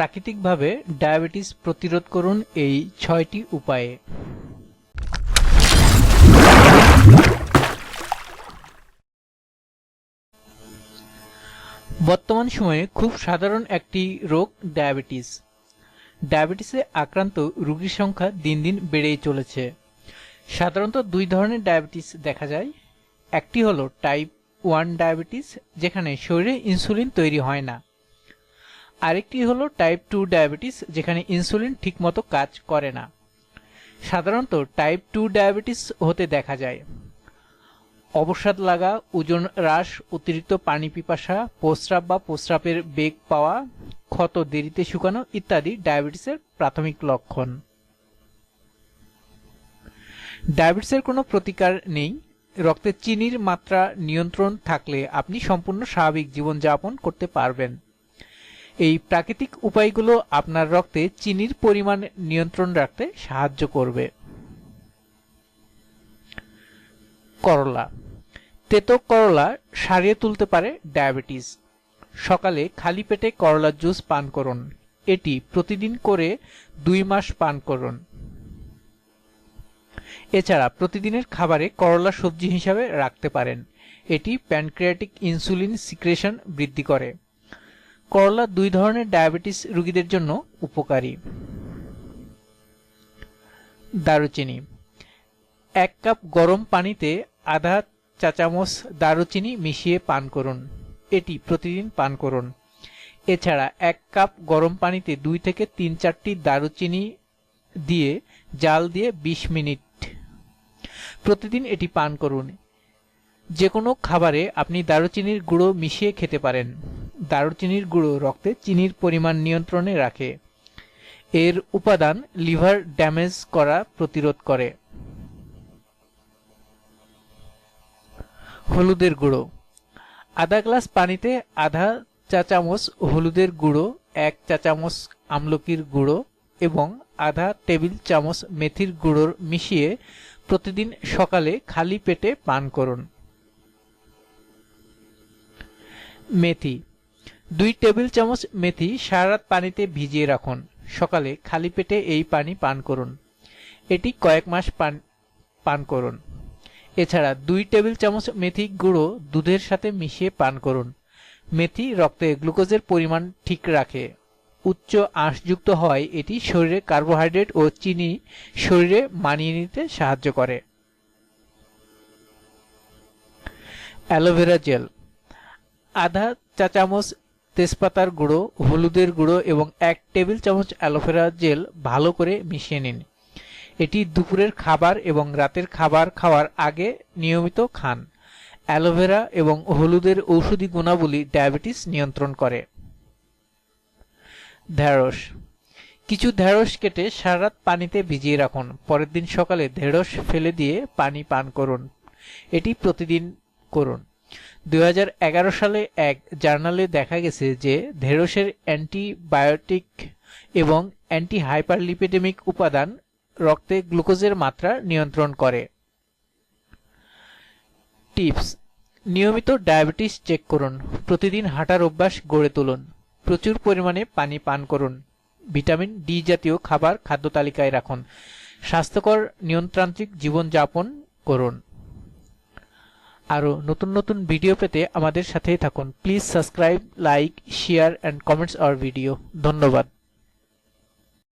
প্রাকৃতিকভাবে ডায়াবেটিস প্রতিরোধ করুন এই ৬টি উপায়ে। বর্তমান সময়ে খুব সাধারণ একটি রোগ ডায়াবেটিস। ডায়াবেটিসে আক্রান্ত রোগীর সংখ্যা দিন দিন বেড়েই চলেছে। সাধারণত দুই ধরনের ডায়াবেটিস দেখা যায়। একটি হলো টাইপ 1 ডায়াবেটিস, যেখানে শরীরে ইনসুলিন তৈরি হয় না। আরেকটি হলো টাইপ 2 ডায়াবেটিস, যেখানে ইনসুলিন ঠিকমতো কাজ করে না। সাধারণত টাইপ 2 ডায়াবেটিস হতে দেখা যায় অবসাদ লাগা, ওজন হ্রাস, অতিরিক্ত পানি পিপাসা, প্রস্রাব বা প্রস্রাবের বেগ পাওয়া, ক্ষত দেরিতে শুকানো ইত্যাদি ডায়াবেটিসের প্রাথমিক লক্ষণ। ডায়াবেটিসের কোনো প্রতিকার নেই। রক্তে চিনির মাত্রা নিয়ন্ত্রণ থাকলে আপনি সম্পূর্ণ স্বাভাবিক জীবনযাপন করতে পারবেন। এই প্রাকৃতিক উপায়গুলো আপনার রক্তে চিনির পরিমাণ নিয়ন্ত্রণ রাখতে সাহায্য করবে। করলা। তেতো করলা সারিয়ে তুলতে পারে ডায়াবেটিস। সকালে খালি পেটে করলার জুস পান করুন। এটি প্রতিদিন করে 2 মাস পান করুন। এছাড়া প্রতিদিনের খাবারে করলা সবজি হিসাবে রাখতে পারেন। এটি প্যানক্রিয়াটিক ইনসুলিন সিক্রেশন বৃদ্ধি করে। করলা 2 ধরনের ডায়াবেটিস রোগীদের জন্য উপকারী। দারুচিনি। 1 কাপ গরম পানিতে আধা চা চামচ দারুচিনি মিশিয়ে পান করুন। এটি প্রতিদিন পান করুন। এছাড়া 1 কাপ গরম পানিতে 2 থেকে 3-4টি দারুচিনি দিয়ে জাল দিয়ে 20 মিনিট প্রতিদিন এটি পান করুন। যে কোনো খাবারে আপনি দারুচিনির গুঁড়ো মিশিয়ে খেতে পারেন। দারুচিনির গুঁড়ো রক্তে চিনির পরিমাণ নিয়ন্ত্রণে রাখে। এর উপাদান লিভার ড্যামেজ করা প্রতিরোধ করে। হলুদের গুঁড়ো। আধা গ্লাস পানিতে আধা চা চামচ হলুদের গুঁড়ো, 1 চা চামচ আমলকির গুঁড়ো এবং আধা টেবিল চামচ মেথির গুঁড়ো মিশিয়ে প্রতিদিন সকালে খালি পেটে পান করুন। মেথি। 2 টেবিল চামচ মেথি সারা রাত পানিতে ভিজিয়ে রাখুন। সকালে খালি পেটে এই পানি পান করুন। এটি কয়েক মাস পান করুন। এছাড়া 2 টেবিল চামচ মেথি গুঁড়ো দুধের সাথে মিশিয়ে পান করুন। মেথি রক্তে গ্লুকোজের পরিমাণ ঠিক রাখে। উচ্চ আঁশযুক্ত হওয়ায় এটি শরীরে কার্বোহাইড্রেট ও চিনি শরীরে মানিয়ে নিতে সাহায্য করে। Aloe vera gel. আধা চা চামচ তেজপাতার গুঁড়ো, হলুদের গুঁড়ো এবং 1 টেবিল চামচ অ্যালোভেরা জেল ভালো করে মিশিয়ে নিন। এটি দুপুরের খাবার এবং রাতের খাবার খাওয়ার আগে নিয়মিত খান। অ্যালোভেরা এবং হলুদের ঔষধি গুণাবলী ডায়াবেটিস নিয়ন্ত্রণ করে। ঢেঁড়স। কিছু ঢেঁড়স কেটে সারা রাত পানিতে ভিজিয়ে রাখুন। পরের দিন সকালে ঢেঁড়স ফেলে দিয়ে পানি পান করুন। এটি প্রতিদিন করুন। 2011 সালে এক জার্নালে দেখা গেছে যে ঢেঁড়সের অ্যান্টিবায়োটিক এবং অ্যান্টি হাইপারলিপিডেমিক উপাদান রক্তে গ্লুকোজের মাত্রা নিয়ন্ত্রণ করে। টিপস: নিয়মিত ডায়াবেটিস চেক করুন। প্রতিদিন হাঁটার অভ্যাস গড়ে তুলুন। প্রচুর পরিমাণে পানি পান করুন। ভিটামিন ডি জাতীয় খাবার খাদ্য তালিকায় রাখুন। স্বাস্থ্যকর নিয়ন্ত্রণাত্মক জীবনযাপন করুন। আরও নতুন নতুন ভিডিও পেতে আমাদের সাথেই থাকুন। Please subscribe, like, share and comments hour video. ধন্যবাদ।